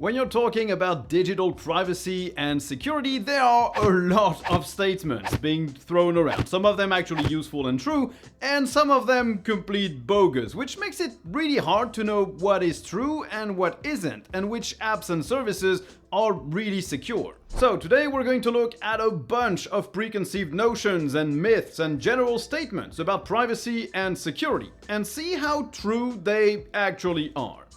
When you're talking about digital privacy and security, there are a lot of statements being thrown around. Some of them actually useful and true, and some of them complete bogus, which makes it really hard to know what is true and what isn't, and which apps and services are really secure. So today we're going to look at a bunch of preconceived notions and myths and general statements about privacy and security, and see how true they actually are.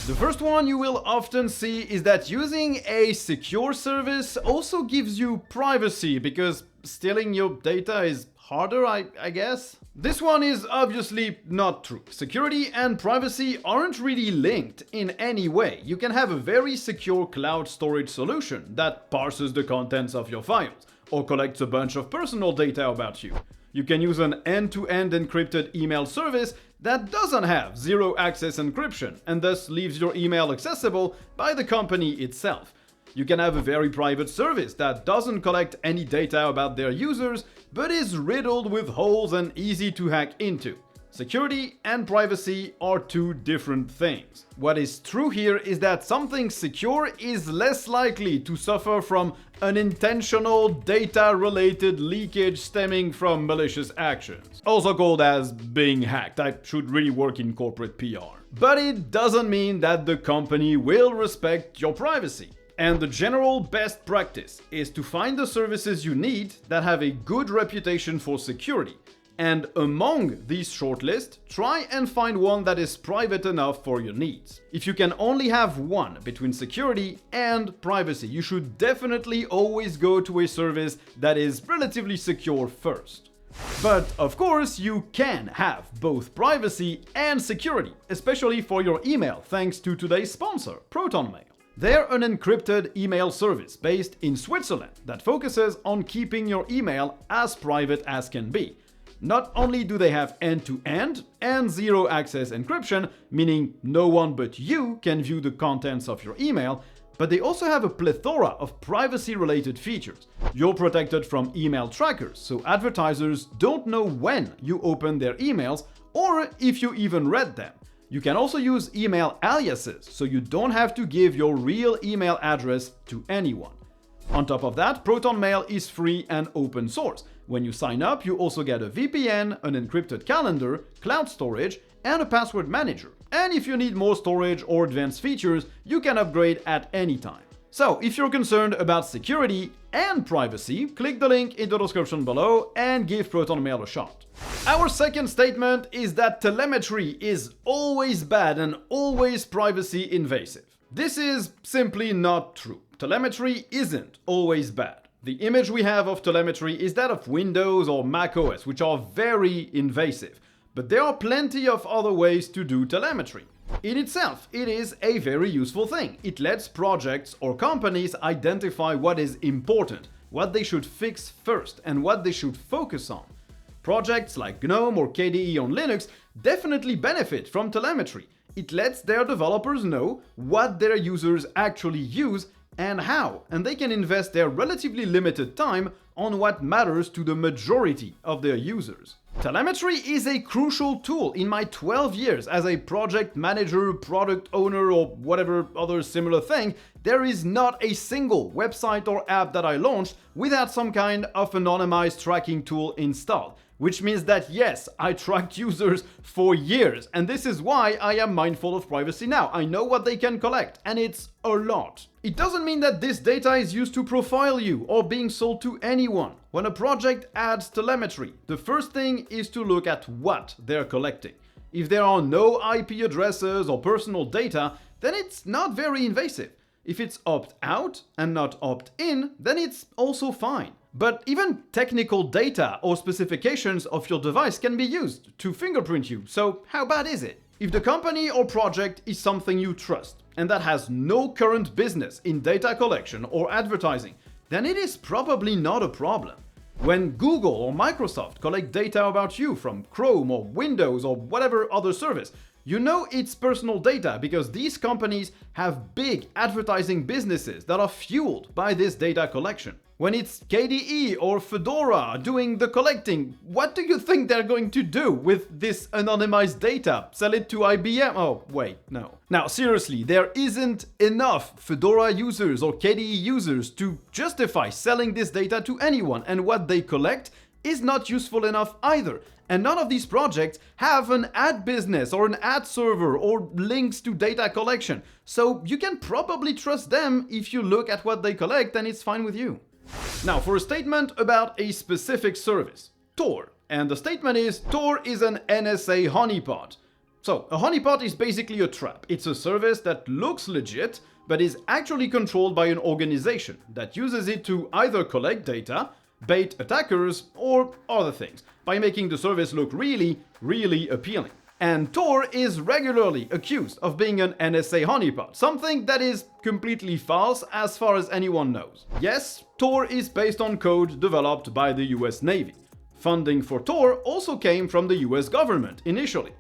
The first one you will often see is that using a secure service also gives you privacy because stealing your data is harder, I guess. This one is obviously not true. Security and privacy aren't really linked in any way. You can have a very secure cloud storage solution that parses the contents of your files or collects a bunch of personal data about you. You can use an end-to-end encrypted email service that doesn't have zero-access encryption and thus leaves your email accessible by the company itself. You can have a very private service that doesn't collect any data about their users but is riddled with holes and easy to hack into. Security and privacy are two different things. What is true here is that something secure is less likely to suffer from unintentional data-related leakage stemming from malicious actions, also called as being hacked. I should really work in corporate PR. But it doesn't mean that the company will respect your privacy. And the general best practice is to find the services you need that have a good reputation for security. And among these shortlist, try and find one that is private enough for your needs. If you can only have one between security and privacy, you should definitely always go to a service that is relatively secure first. But of course, you can have both privacy and security, especially for your email, thanks to today's sponsor, Proton Mail. They're an encrypted email service based in Switzerland that focuses on keeping your email as private as can be. Not only do they have end-to-end and zero-access encryption, meaning no one but you can view the contents of your email, but they also have a plethora of privacy-related features. You're protected from email trackers, so advertisers don't know when you open their emails or if you even read them. You can also use email aliases, so you don't have to give your real email address to anyone. On top of that, Proton Mail is free and open source. When you sign up, you also get a VPN, an encrypted calendar, cloud storage, and a password manager. And if you need more storage or advanced features, you can upgrade at any time. So, if you're concerned about security and privacy, click the link in the description below and give Proton Mail a shot. Our second statement is that telemetry is always bad and always privacy invasive. This is simply not true. Telemetry isn't always bad. The image we have of telemetry is that of Windows or macOS, which are very invasive. But there are plenty of other ways to do telemetry. In itself, it is a very useful thing. It lets projects or companies identify what is important, what they should fix first, and what they should focus on. Projects like GNOME or KDE on Linux definitely benefit from telemetry. It lets their developers know what their users actually use and how, and they can invest their relatively limited time on what matters to the majority of their users. Telemetry is a crucial tool in my 12 years as a project manager, product owner, or whatever other similar thing. There is not a single website or app that I launched without some kind of anonymized tracking tool installed. Which means that yes, I tracked users for years, and this is why I am mindful of privacy now. I know what they can collect, and it's a lot. It doesn't mean that this data is used to profile you or being sold to anyone. When a project adds telemetry, the first thing is to look at what they're collecting. If there are no IP addresses or personal data, then it's not very invasive. If it's opt-out and not opt-in, then it's also fine. But even technical data or specifications of your device can be used to fingerprint you, so how bad is it? If the company or project is something you trust and that has no current business in data collection or advertising, then it is probably not a problem. When Google or Microsoft collect data about you from Chrome or Windows or whatever other service, You know it's personal data because these companies have big advertising businesses that are fueled by this data collection. When it's KDE or Fedora doing the collecting, what do you think they're going to do with this anonymized data? Sell it to IBM? Oh, wait, no. Now, seriously, there isn't enough Fedora users or KDE users to justify selling this data to anyone, and what they collect is not useful enough either. And none of these projects have an ad business or an ad server or links to data collection. So you can probably trust them if you look at what they collect and it's fine with you. Now for a statement about a specific service, Tor. And the statement is, Tor is an NSA honeypot. So a honeypot is basically a trap. It's a service that looks legit, but is actually controlled by an organization that uses it to either collect data, bait attackers, or other things, by making the service look really, really appealing. And Tor is regularly accused of being an NSA honeypot, something that is completely false as far as anyone knows. Yes, Tor is based on code developed by the US Navy. Funding for Tor also came from the US government initially.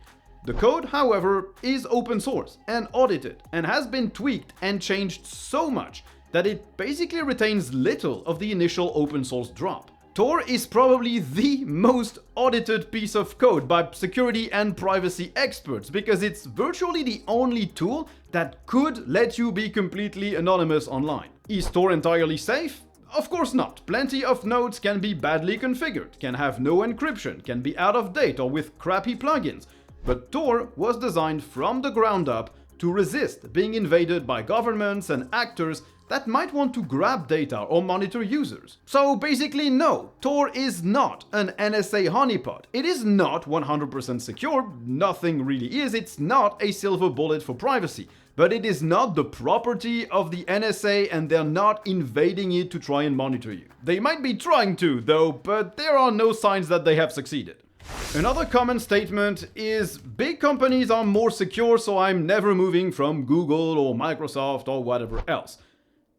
The code, however, is open source and audited, and has been tweaked and changed so much that it basically retains little of the initial open source drop. Tor is probably the most audited piece of code by security and privacy experts because it's virtually the only tool that could let you be completely anonymous online. Is Tor entirely safe? Of course not. Plenty of nodes can be badly configured, can have no encryption, can be out of date or with crappy plugins. But Tor was designed from the ground up to resist being invaded by governments and actors that might want to grab data or monitor users. So basically no, Tor is not an NSA honeypot. It is not 100% secure, nothing really is, it's not a silver bullet for privacy. But it is not the property of the NSA and they're not invading it to try and monitor you. They might be trying to though, but there are no signs that they have succeeded. Another common statement is big companies are more secure, so I'm never moving from Google or Microsoft or whatever else.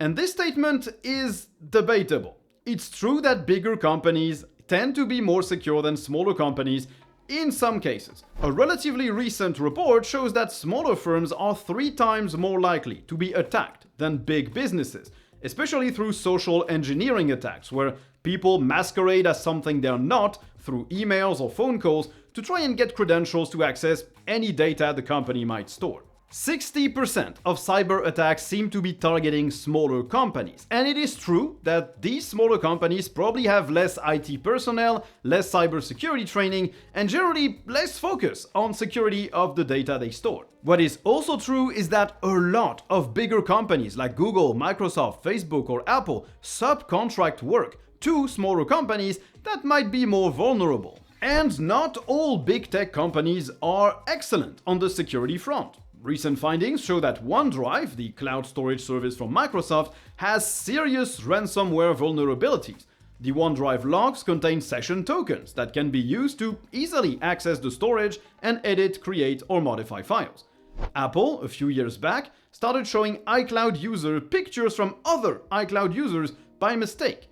And this statement is debatable. It's true that bigger companies tend to be more secure than smaller companies in some cases. A relatively recent report shows that smaller firms are 3 times more likely to be attacked than big businesses, especially through social engineering attacks, where people masquerade as something they're not through emails or phone calls to try and get credentials to access any data the company might store. 60% of cyber attacks seem to be targeting smaller companies. And it is true that these smaller companies probably have less IT personnel, less cybersecurity training, and generally less focus on security of the data they store. What is also true is that a lot of bigger companies like Google, Microsoft, Facebook, or Apple subcontract work to smaller companies that might be more vulnerable. And not all big tech companies are excellent on the security front. Recent findings show that OneDrive, the cloud storage service from Microsoft, has serious ransomware vulnerabilities. The OneDrive logs contain session tokens that can be used to easily access the storage and edit, create, or modify files. Apple, a few years back, started showing iCloud user pictures from other iCloud users by mistake.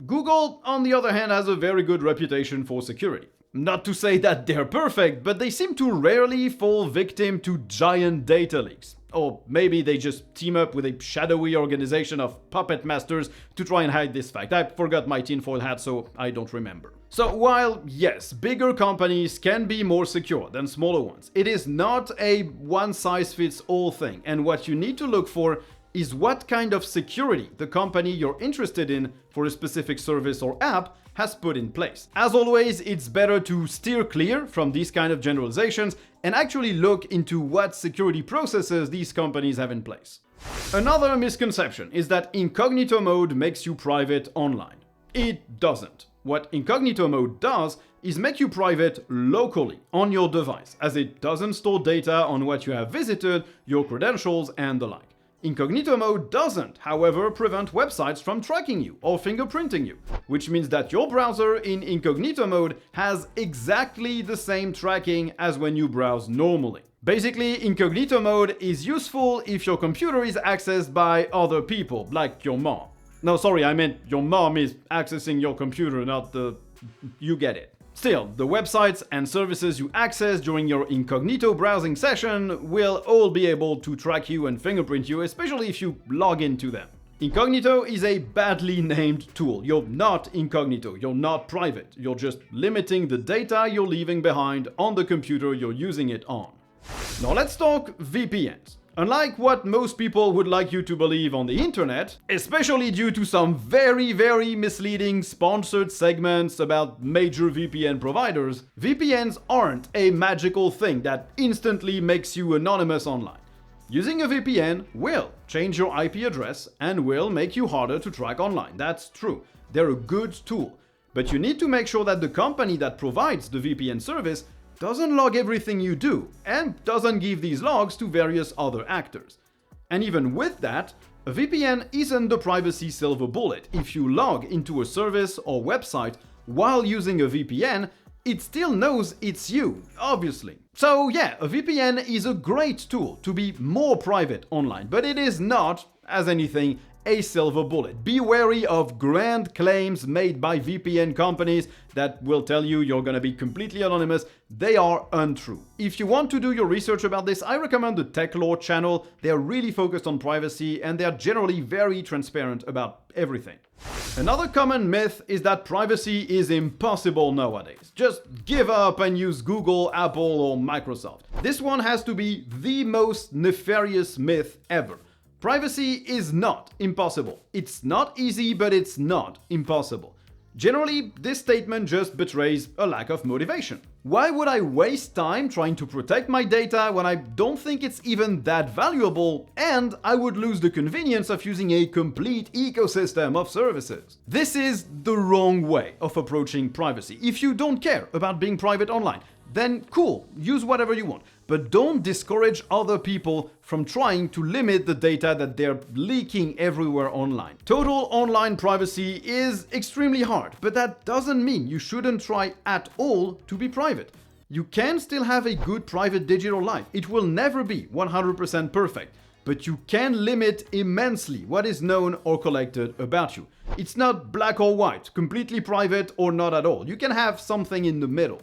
Google, on the other hand, has a very good reputation for security. Not to say that they're perfect, but they seem to rarely fall victim to giant data leaks. Or maybe they just team up with a shadowy organization of puppet masters to try and hide this fact. I forgot my tinfoil hat, so I don't remember. So while, yes, bigger companies can be more secure than smaller ones, it is not a one-size-fits-all thing, and what you need to look for is what kind of security the company you're interested in for a specific service or app has put in place. As always, it's better to steer clear from these kind of generalizations and actually look into what security processes these companies have in place. Another misconception is that incognito mode makes you private online. It doesn't. What incognito mode does is make you private locally on your device, as it doesn't store data on what you have visited, your credentials, and the like. Incognito mode doesn't, however, prevent websites from tracking you or fingerprinting you, which means that your browser in incognito mode has exactly the same tracking as when you browse normally. Basically, incognito mode is useful if your computer is accessed by other people, like your mom. No, sorry, I meant your mom is accessing your computer, not the... you get it. Still, the websites and services you access during your incognito browsing session will all be able to track you and fingerprint you, especially if you log into them. Incognito is a badly named tool. You're not incognito, you're not private. You're just limiting the data you're leaving behind on the computer you're using it on. Now let's talk VPNs. Unlike what most people would like you to believe on the internet, especially due to some very misleading sponsored segments about major VPN providers, VPNs aren't a magical thing that instantly makes you anonymous online. Using a VPN will change your IP address and will make you harder to track online. That's true. They're a good tool. But you need to make sure that the company that provides the VPN service doesn't log everything you do and doesn't give these logs to various other actors. And even with that, a VPN isn't the privacy silver bullet. If you log into a service or website while using a VPN, it still knows it's you, obviously. So yeah, a VPN is a great tool to be more private online, but it is not, as anything, a silver bullet. Be wary of grand claims made by VPN companies that will tell you you're gonna be completely anonymous. They are untrue. If you want to do your research about this, I recommend the Tech Law channel. They're really focused on privacy and they're generally very transparent about everything. Another common myth is that privacy is impossible nowadays. Just give up and use Google, Apple, or Microsoft. This one has to be the most nefarious myth ever. Privacy is not impossible. It's not easy, but it's not impossible. Generally, this statement just betrays a lack of motivation. Why would I waste time trying to protect my data when I don't think it's even that valuable, and I would lose the convenience of using a complete ecosystem of services? This is the wrong way of approaching privacy. If you don't care about being private online, then cool, use whatever you want. But don't discourage other people from trying to limit the data that they're leaking everywhere online. Total online privacy is extremely hard, but that doesn't mean you shouldn't try at all to be private. You can still have a good private digital life. It will never be 100% perfect, but you can limit immensely what is known or collected about you. It's not black or white, completely private or not at all. You can have something in the middle.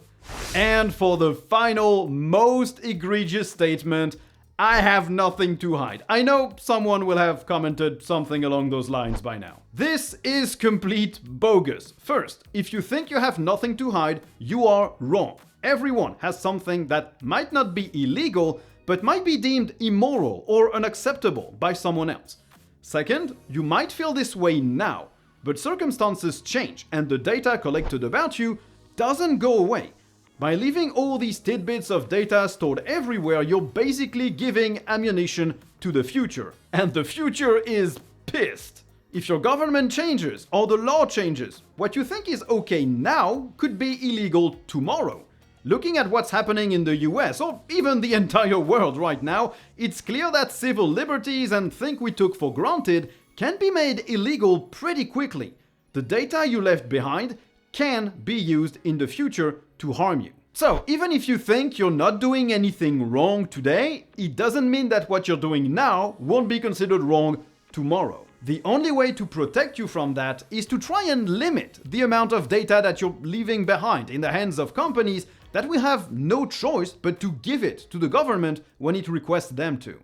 And for the final, most egregious statement, I have nothing to hide. I know someone will have commented something along those lines by now. This is complete bogus. First, if you think you have nothing to hide, you are wrong. Everyone has something that might not be illegal, but might be deemed immoral or unacceptable by someone else. Second, you might feel this way now, but circumstances change and the data collected about you doesn't go away. By leaving all these tidbits of data stored everywhere, you're basically giving ammunition to the future. And the future is pissed. If your government changes or the law changes, what you think is okay now could be illegal tomorrow. Looking at what's happening in the US or even the entire world right now, it's clear that civil liberties and things we took for granted can be made illegal pretty quickly. The data you left behind can be used in the future to harm you. So, even if you think you're not doing anything wrong today, it doesn't mean that what you're doing now won't be considered wrong tomorrow. The only way to protect you from that is to try and limit the amount of data that you're leaving behind in the hands of companies that will have no choice but to give it to the government when it requests them to.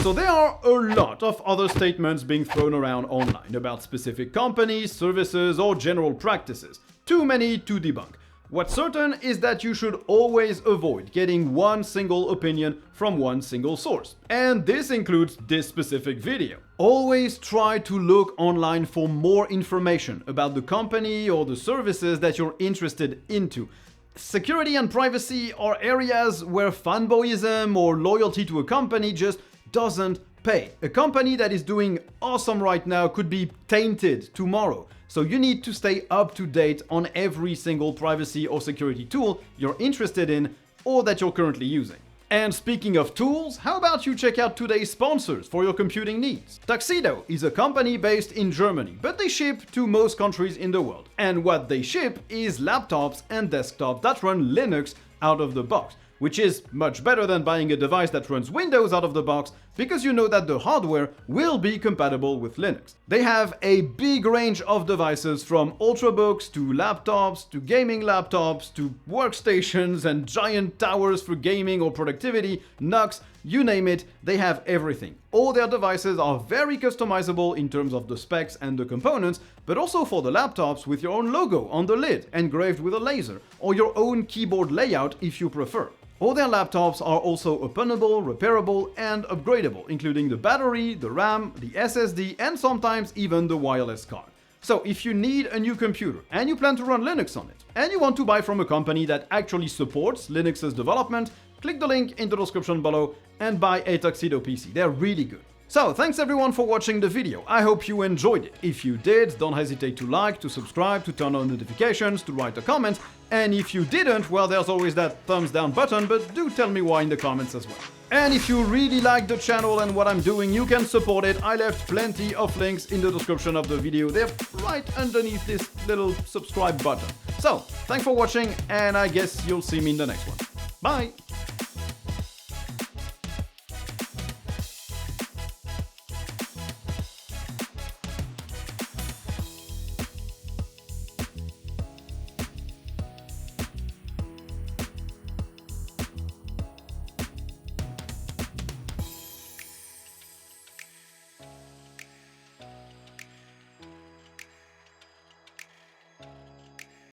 So there are a lot of other statements being thrown around online about specific companies, services, or general practices. Too many to debunk. What's certain is that you should always avoid getting one single opinion from one single source. And this includes this specific video. Always try to look online for more information about the company or the services that you're interested into. Security and privacy are areas where fanboyism or loyalty to a company just doesn't pay. A company that is doing awesome right now could be tainted tomorrow. So you need to stay up to date on every single privacy or security tool you're interested in or that you're currently using. And speaking of tools, how about you check out today's sponsors for your computing needs? Tuxedo is a company based in Germany, but they ship to most countries in the world. And what they ship is laptops and desktops that run Linux out of the box, which is much better than buying a device that runs Windows out of the box, because you know that the hardware will be compatible with Linux. They have a big range of devices from ultrabooks to laptops to gaming laptops to workstations and giant towers for gaming or productivity, NUCs, you name it, they have everything. All their devices are very customizable in terms of the specs and the components, but also for the laptops with your own logo on the lid engraved with a laser, or your own keyboard layout if you prefer. All their laptops are also openable, repairable, and upgradable, including the battery, the RAM, the SSD, and sometimes even the wireless card. So if you need a new computer and you plan to run Linux on it, and you want to buy from a company that actually supports Linux's development, click the link in the description below and buy a Tuxedo PC. They're really good. So, thanks everyone for watching the video. I hope you enjoyed it. If you did, don't hesitate to like, to subscribe, to turn on notifications, to write a comment. And if you didn't, well, there's always that thumbs down button, but do tell me why in the comments as well. And if you really like the channel and what I'm doing, you can support it. I left plenty of links in the description of the video. They're right underneath this little subscribe button. So, thanks for watching, and I guess you'll see me in the next one. Bye!